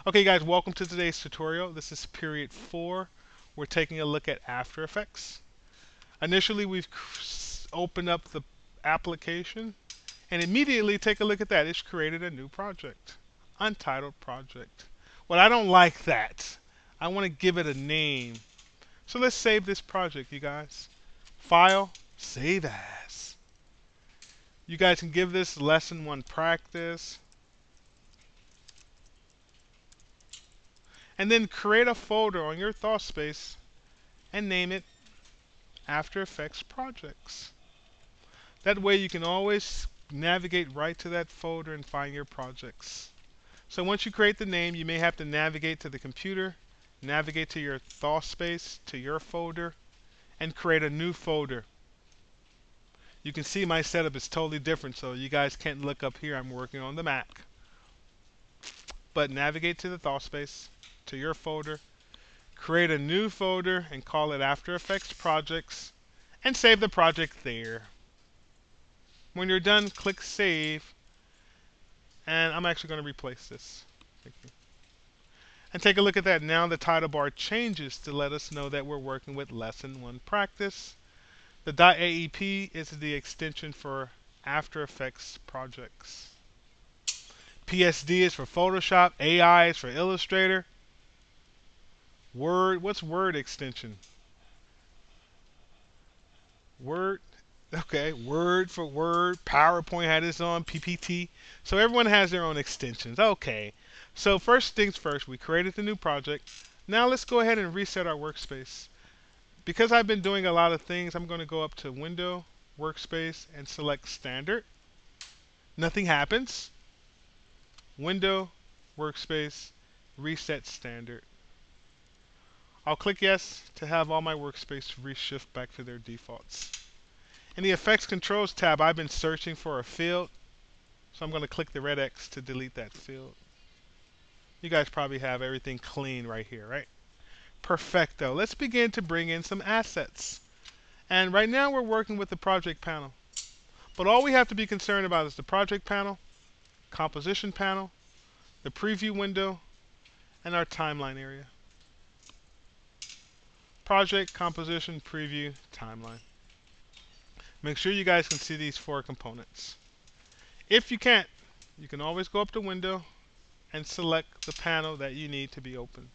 Okay guys, welcome to today's tutorial. This is period 4. We're taking a look at After Effects. Initially we've opened up the application and immediately take a look at that. It's created a new project. Untitled project. Well, I don't like that. I want to give it a name. So let's save this project, you guys. File, save as. You guys can give this lesson 1 practice. And then create a folder on your thought space and name it After Effects Projects. That way you can always navigate right to that folder and find your projects. So once you create the name, you may have to navigate to the computer, navigate to your thought space, to your folder, and create a new folder. You can see my setup is totally different, so you guys can't look up here. I'm working on the Mac. But navigate to the thought space, to your folder, create a new folder and call it After Effects Projects, and save the project there. When you're done, click Save, and I'm actually going to replace this. And take a look at that. Now the title bar changes to let us know that we're working with Lesson 1 Practice. The .aep is the extension for After Effects Projects. PSD is for Photoshop, AI is for Illustrator. Word, what's Word extension? Word, okay, Word for Word. PowerPoint had its own, PPT. So everyone has their own extensions. Okay, so first things first, we created the new project. Now let's go ahead and reset our workspace. Because I've been doing a lot of things, I'm going to go up to Window, Workspace, and select Standard. Nothing happens. Window, Workspace, Reset Standard. I'll click Yes to have all my workspace reshift back to their defaults. In the Effects Controls tab, I've been searching for a field, so I'm going to click the red X to delete that field. You guys probably have everything clean right here, right? Perfecto. Let's begin to bring in some assets. And right now we're working with the project panel. But all we have to be concerned about is the project panel, composition panel, the preview window, and our timeline area. Project, composition, preview, timeline. Make sure you guys can see these 4 components. If you can't, you can always go up to Window and select the panel that you need to be open.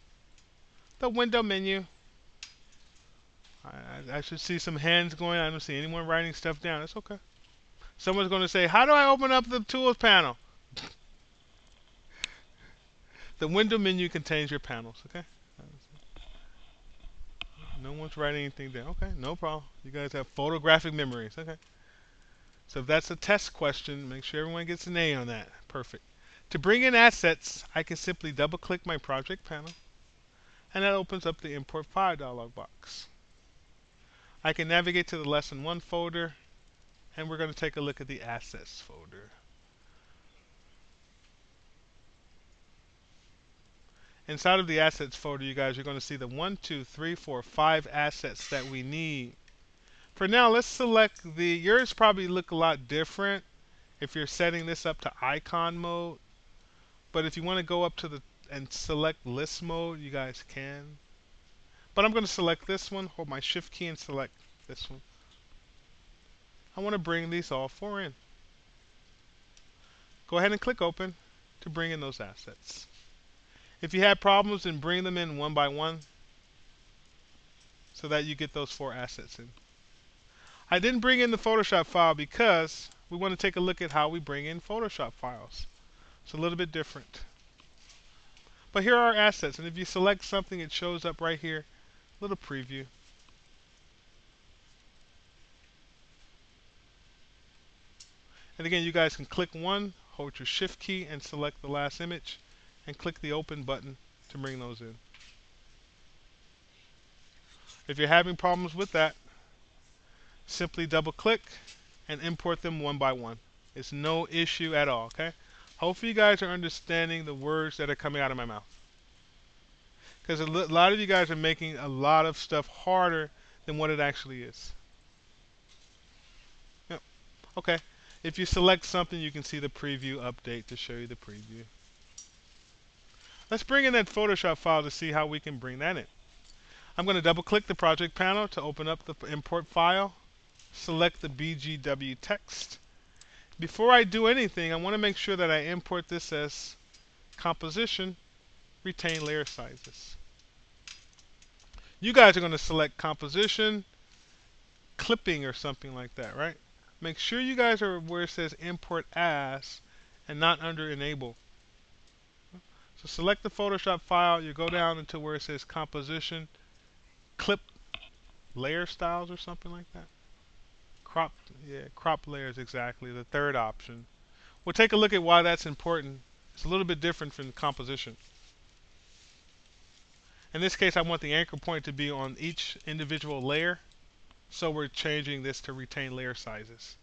The window menu. I should see some hands going. I don't see anyone writing stuff down. It's okay. Someone's going to say, how do I open up the tools panel? The window menu contains your panels, okay? No one's writing anything down. Okay, no problem. You guys have photographic memories. Okay. So if that's a test question, make sure everyone gets an A on that. Perfect. To bring in assets, I can simply double click my project panel, and that opens up the Import File dialog box. I can navigate to the Lesson 1 folder, and we're going to take a look at the Assets folder. Inside of the Assets folder, you guys are going to see the 1, 2, 3, 4, 5 assets that we need. For now, let's select the, yours probably look a lot different if you're setting this up to icon mode. But if you want to go up to the and select list mode, you guys can. But I'm going to select this one, hold my shift key and select this one. I want to bring these all 4 in. Go ahead and click open to bring in those assets. If you have problems, then bring them in one by one so that you get those 4 assets in. I didn't bring in the Photoshop file because we want to take a look at how we bring in Photoshop files. It's a little bit different. But here are our assets, and if you select something, it shows up right here. Little preview. And again, you guys can click one, hold your shift key and select the last image, and click the open button to bring those in. If you're having problems with that, simply double click and import them one by one. It's no issue at all, okay? Hopefully you guys are understanding the words that are coming out of my mouth. Because a lot of you guys are making a lot of stuff harder than what it actually is. Yep. Okay. If you select something, you can see the preview update to show you the preview. Let's bring in that Photoshop file to see how we can bring that in. I'm going to double click the project panel to open up the import file. Select the BGW text. Before I do anything, I want to make sure that I import this as composition, retain layer sizes. You guys are going to select composition, clipping or something like that, right? Make sure you guys are where it says import as and not under enable. So select the Photoshop file, you go down into where it says composition, clip layer styles or something like that. Crop layers, exactly, the third option. We'll take a look at why that's important. It's a little bit different from composition. In this case, I want the anchor point to be on each individual layer, so we're changing this to retain layer sizes.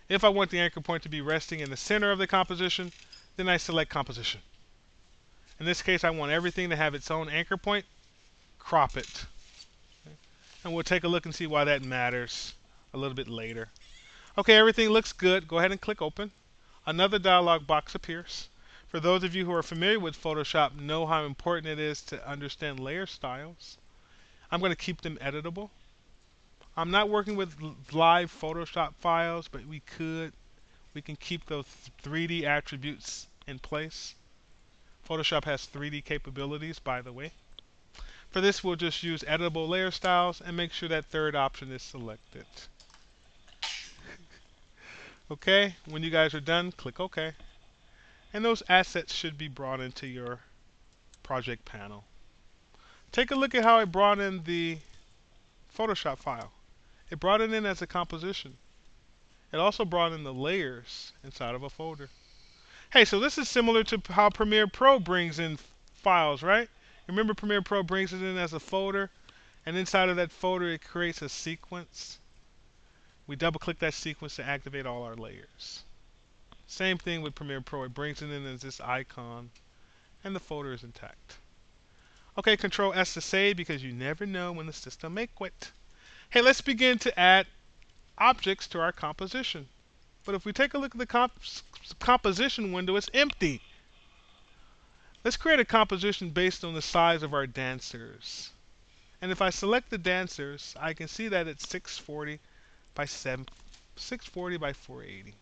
If I want the anchor point to be resting in the center of the composition, then I select composition. In this case, I want everything to have its own anchor point. Crop it. Okay. And we'll take a look and see why that matters a little bit later. Okay, everything looks good. Go ahead and click open. Another dialog box appears. For those of you who are familiar with Photoshop, know how important it is to understand layer styles. I'm going to keep them editable. I'm not working with live Photoshop files, but we can keep those 3D attributes in place. Photoshop has 3D capabilities, by the way. For this, we'll just use editable layer styles and make sure that third option is selected. Okay, when you guys are done, click OK. And those assets should be brought into your project panel. Take a look at how I brought in the Photoshop file. It brought it in as a composition. It also brought in the layers inside of a folder. Hey, so this is similar to how Premiere Pro brings in files, right? Remember, Premiere Pro brings it in as a folder, and inside of that folder it creates a sequence. We double click that sequence to activate all our layers. Same thing with Premiere Pro. It brings it in as this icon, and the folder is intact. Okay, Control S to save, because you never know when the system may quit. Hey, let's begin to add objects to our composition. But if we take a look at the composition window, it's empty. Let's create a composition based on the size of our dancers. And if I select the dancers, I can see that it's 640 by 480.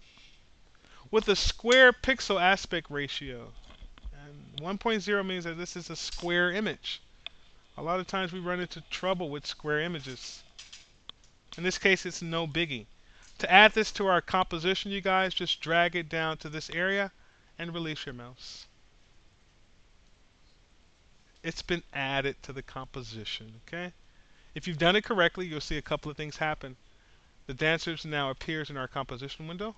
With a square pixel aspect ratio. And 1.0 means that this is a square image. A lot of times we run into trouble with square images. In this case, it's no biggie. To add this to our composition, you guys, just drag it down to this area and release your mouse. It's been added to the composition, okay? If you've done it correctly, you'll see a couple of things happen. The dancers now appears in our composition window.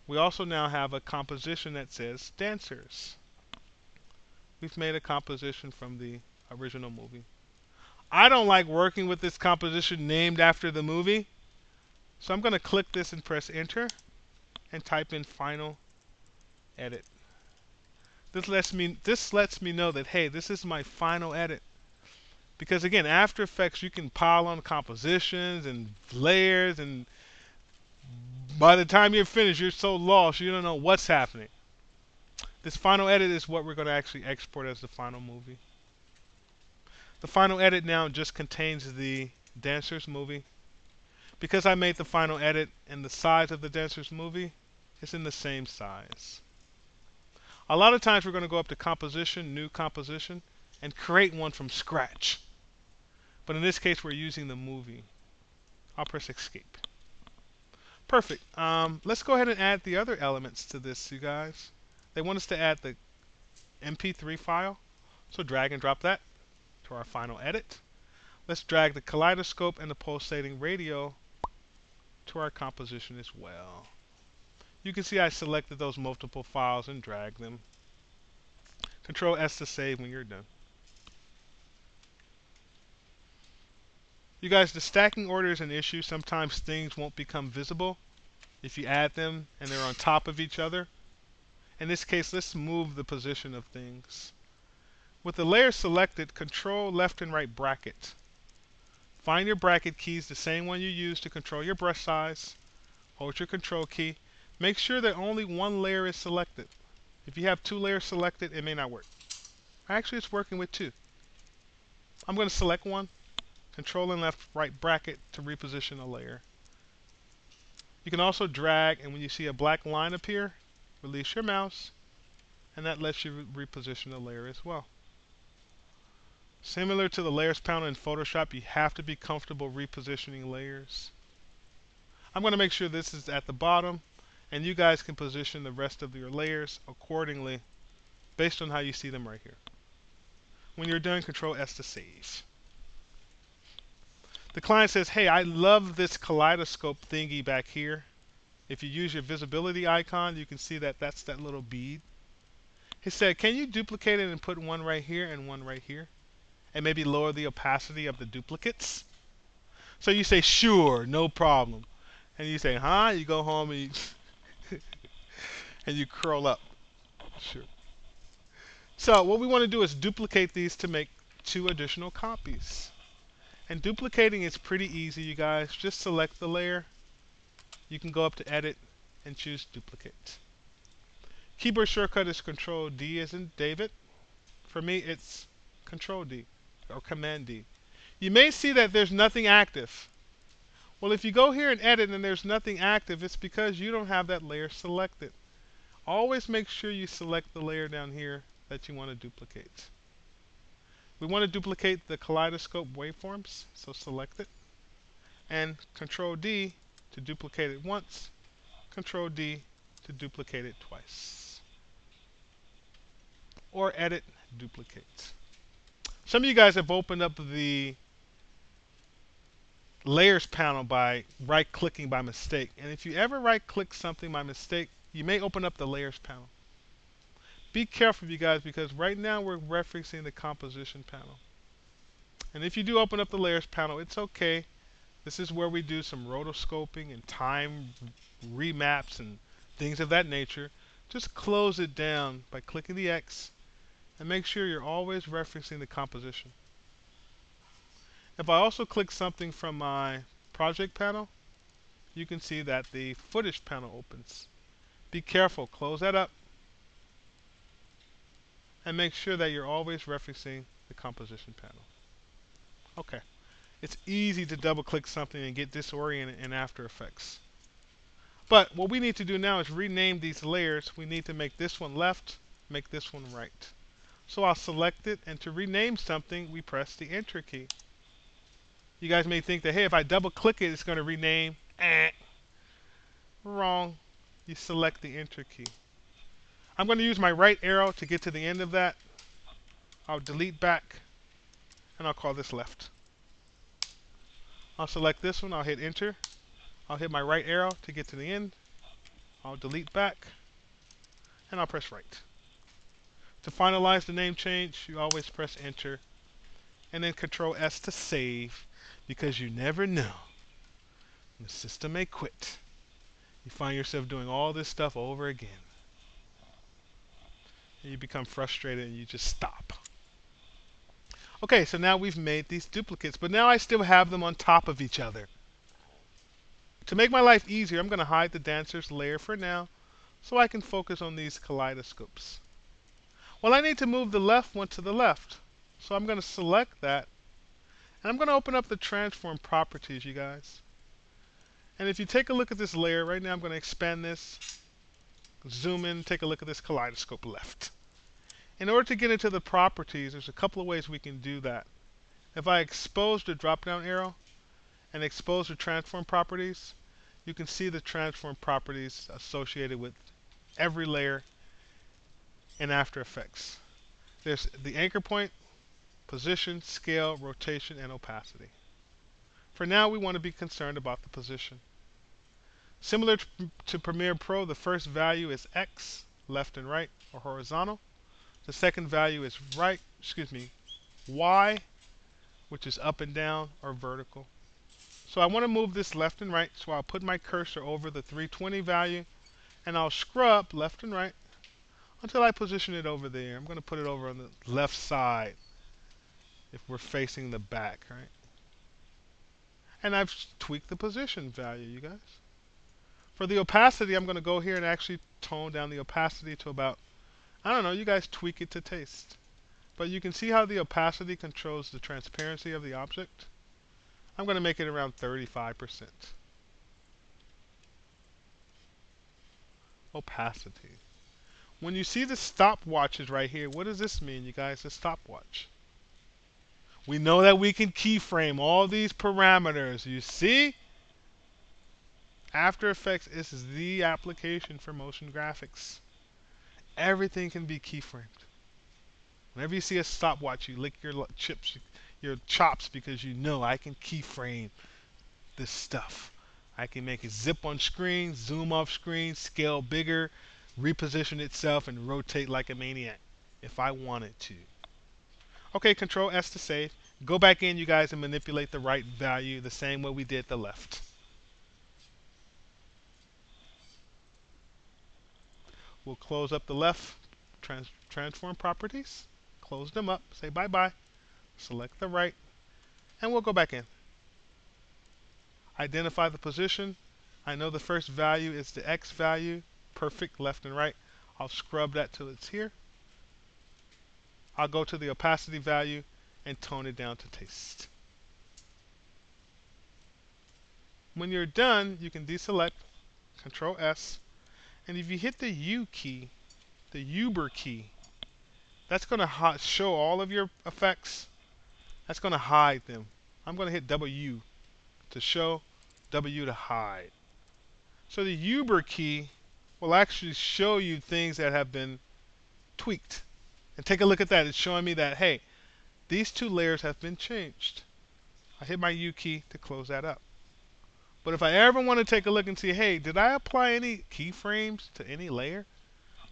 We also now have a composition that says dancers. We've made a composition from the original movie. I don't like working with this composition named after the movie, so I'm going to click this and press enter and type in final edit. This lets me know that, hey, this is my final edit. Because again, After Effects, you can pile on compositions and layers, and by the time you're finished, you're so lost you don't know what's happening. This final edit is what we're going to actually export as the final movie. The final edit now just contains the dancers movie. Because I made the final edit and the size of the dancers movie is in the same size. A lot of times we're going to go up to composition, new composition, and create one from scratch. But in this case we're using the movie. I'll press escape. Perfect. Let's go ahead and add the other elements to this, you guys. They want us to add the MP3 file. So drag and drop that to our final edit. Let's drag the kaleidoscope and the pulsating radio to our composition as well. You can see I selected those multiple files and dragged them. Control S to save when you're done. You guys, the stacking order is an issue. Sometimes things won't become visible if you add them and they're on top of each other. In this case, let's move the position of things. With the layer selected, control left and right bracket. Find your bracket keys, the same one you use to control your brush size. Hold your control key. Make sure that only one layer is selected. If you have two layers selected, it may not work. Actually, it's working with two. I'm going to select one, Control and left right bracket to reposition a layer. You can also drag, and when you see a black line appear, release your mouse, and that lets you reposition the layer as well. Similar to the layers panel in Photoshop, you have to be comfortable repositioning layers. I'm going to make sure this is at the bottom, and you guys can position the rest of your layers accordingly based on how you see them right here. When you're done, Control S to save. The client says, hey, I love this kaleidoscope thingy back here. If you use your visibility icon, you can see that that's that little bead. He said, can you duplicate it and put one right here and one right here? And maybe lower the opacity of the duplicates? So you say, sure, no problem. And you say, huh? You go home and you, and you curl up. Sure. So what we want to do is duplicate these to make 2 additional copies. And duplicating is pretty easy, you guys. Just select the layer. You can go up to Edit and choose Duplicate. Keyboard shortcut is Control D as in David. For me, it's Control D or Command D. You may see that there's nothing active. Well, if you go here and edit and there's nothing active, it's because you don't have that layer selected. Always make sure you select the layer down here that you want to duplicate. We want to duplicate the kaleidoscope waveforms, so select it. And Control D to duplicate it once, Control D to duplicate it twice. Or edit, duplicate. Some of you guys have opened up the layers panel by right clicking by mistake. And if you ever right click something by mistake, you may open up the layers panel. Be careful, you guys, because right now we're referencing the composition panel. And if you do open up the layers panel, it's okay. This is where we do some rotoscoping and time remaps and things of that nature. Just close it down by clicking the X and make sure you're always referencing the composition. If I also click something from my project panel, you can see that the footage panel opens. Be careful, close that up, and make sure that you're always referencing the composition panel. Okay, it's easy to double click something and get disoriented in After Effects. But what we need to do now is rename these layers. We need to make this one left, make this one right. So I'll select it, and to rename something, we press the Enter key. You guys may think that, hey, if I double click it, it's going to rename. Wrong. You select the Enter key. I'm going to use my right arrow to get to the end of that. I'll delete back, and I'll call this left. I'll select this one. I'll hit Enter. I'll hit my right arrow to get to the end. I'll delete back, and I'll press right. To finalize the name change, you always press Enter, and then Control S to save, because you never know. The system may quit. You find yourself doing all this stuff over again. And you become frustrated and you just stop. Okay, so now we've made these duplicates, but now I still have them on top of each other. To make my life easier, I'm going to hide the dancers layer for now, so I can focus on these kaleidoscopes. Well, I need to move the left one to the left, so I'm going to select that, and I'm going to open up the transform properties, you guys. And if you take a look at this layer, right now I'm going to expand this, zoom in, take a look at this kaleidoscope left. In order to get into the properties, there's a couple of ways we can do that. If I expose the drop-down arrow and expose the transform properties, you can see the transform properties associated with every layer in After Effects. There's the anchor point, position, scale, rotation, and opacity. For now, we want to be concerned about the position. Similar to Premiere Pro, the first value is X, left and right, or horizontal. The second value is Y, which is up and down, or vertical. So I want to move this left and right, so I'll put my cursor over the 320 value, and I'll scrub left and right until I position it over there. I'm going to put it over on the left side if we're facing the back, right? And I've tweaked the position value, you guys. For the opacity, I'm going to go here and actually tone down the opacity to about, I don't know, you guys tweak it to taste. But you can see how the opacity controls the transparency of the object. I'm going to make it around 35%. Opacity. When you see the stopwatches right here, what does this mean, you guys? The stopwatch. We know that we can keyframe all these parameters. You see? After Effects is the application for motion graphics. Everything can be keyframed. Whenever you see a stopwatch, you lick your chops, because you know I can keyframe this stuff. I can make it zip on screen, zoom off screen, scale bigger, reposition itself, and rotate like a maniac if I wanted to. Okay, Control S to save. Go back in, you guys, and manipulate the right value the same way we did the left. We'll close up the left transform properties, close them up, say bye-bye, select the right, and we'll go back in. Identify the position. I know the first value is the X value, perfect, left and right. I'll scrub that till it's here. I'll go to the opacity value and tone it down to taste. When you're done, you can deselect, Control S, and if you hit the U key, the Uber key, that's going to show all of your effects. That's going to hide them. I'm going to hit W to show, W to hide. So the Uber key will actually show you things that have been tweaked. And take a look at that. It's showing me that, hey, these two layers have been changed. I hit my U key to close that up. But if I ever want to take a look and see, hey, did I apply any keyframes to any layer?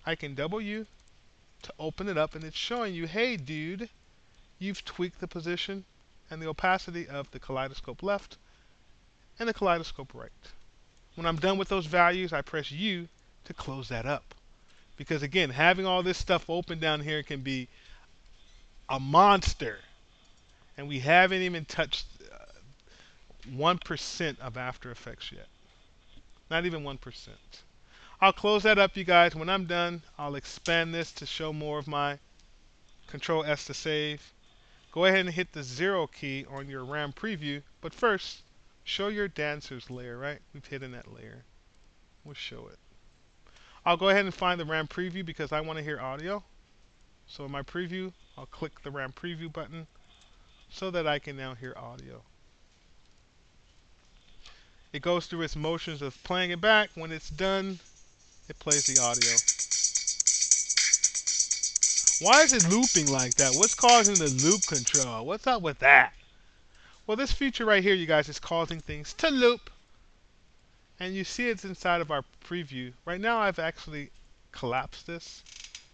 I can W to open it up, and it's showing you, hey, dude, you've tweaked the position and the opacity of the kaleidoscope left and the kaleidoscope right. When I'm done with those values, I press U to close that up. Because again, having all this stuff open down here can be a monster. And we haven't even touched 1% of After Effects yet. Not even 1%. I'll close that up, you guys. When I'm done, I'll expand this to show more of my Control S to save. Go ahead and hit the 0 key on your RAM preview. But first, show your dancers layer, right? We've hidden that layer. We'll show it. I'll go ahead and find the RAM preview because I want to hear audio. So in my preview, I'll click the RAM preview button so that I can now hear audio. It goes through its motions of playing it back. When it's done, it plays the audio. Why is it looping like that? What's causing the loop control? What's up with that? Well, this feature right here, you guys, is causing things to loop. And you see it's inside of our preview. Right now, I've actually collapsed this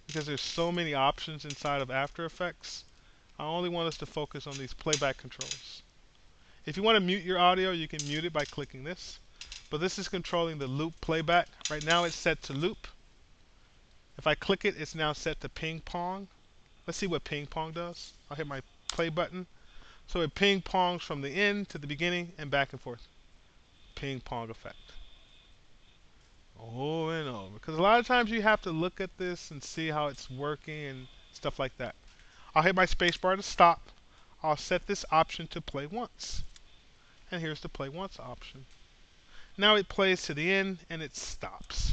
because there's so many options inside of After Effects. I only want us to focus on these playback controls. If you want to mute your audio, you can mute it by clicking this. But this is controlling the loop playback. Right now it's set to loop. If I click it, it's now set to ping pong. Let's see what ping pong does. I'll hit my play button. So it ping pongs from the end to the beginning and back and forth. Ping pong effect. Over and over. Because a lot of times you have to look at this and see how it's working and stuff like that. I'll hit my spacebar to stop. I'll set this option to play once. And here's the play once option. Now it plays to the end and it stops.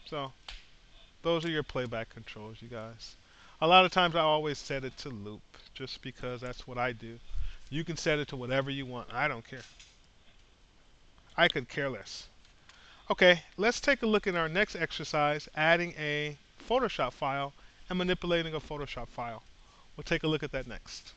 So those are your playback controls, you guys. A lot of times I always set it to loop just because that's what I do. You can set it to whatever you want. I don't care. I could care less. Okay, let's take a look at our next exercise, adding a Photoshop file and manipulating a Photoshop file. We'll take a look at that next.